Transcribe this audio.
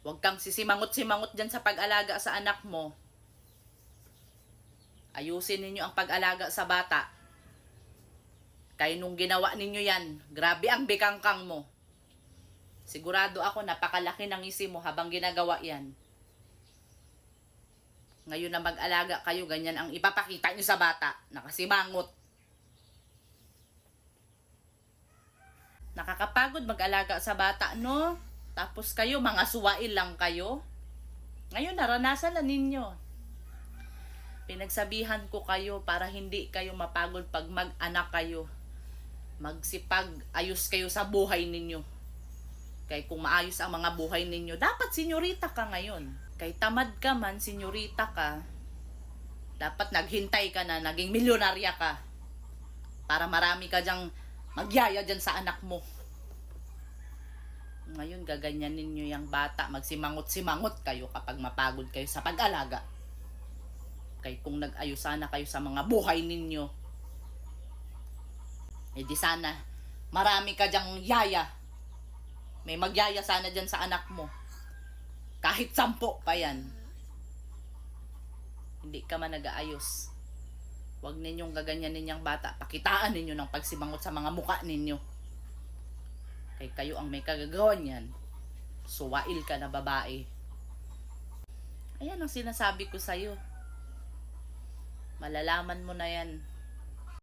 Huwag kang sisimangot-simangot dyan sa pag-alaga sa anak mo. Ayusin ninyo ang pag-alaga sa bata. Kaya nung ginawa ninyo yan, grabe ang bikangkang mo. Sigurado ako napakalaki ng isi mo habang ginagawa yan. Ngayon na mag-alaga kayo, ganyan ang ipapakita nyo sa bata. Nakasimangot. Nakakapagod mag-alaga sa bata, no? Tapos kayo, mga suwail lang kayo. Ngayon, naranasan na ninyo. Pinagsabihan ko kayo para hindi kayo mapagod pag mag-anak kayo. Magsipag-ayos kayo sa buhay ninyo. Kaya kung maayos ang mga buhay ninyo, dapat senyorita ka ngayon. Kaya tamad ka man, senyorita ka, dapat naghintay ka na, naging milyonarya ka. Para marami ka dyang magyaya dyan sa anak mo. Ngayon, gaganyan ninyo yung bata. Magsimangot-simangot kayo kapag mapagod kayo sa pag-alaga. Kaya kung nag-ayos sana kayo sa mga buhay ninyo, di sana marami ka dyang yaya. May magyaya sana dyan sa anak mo. Kahit 10 pa yan. Hindi ka man nag-aayos. Huwag ninyong gaganyanin yung bata. Pakitaan ninyo ng pagsimangot sa mga muka ninyo. Kaya kayo ang may kagagawan yan. Suwail ka na babae. Ayan ang sinasabi ko sa'yo. Malalaman mo na yan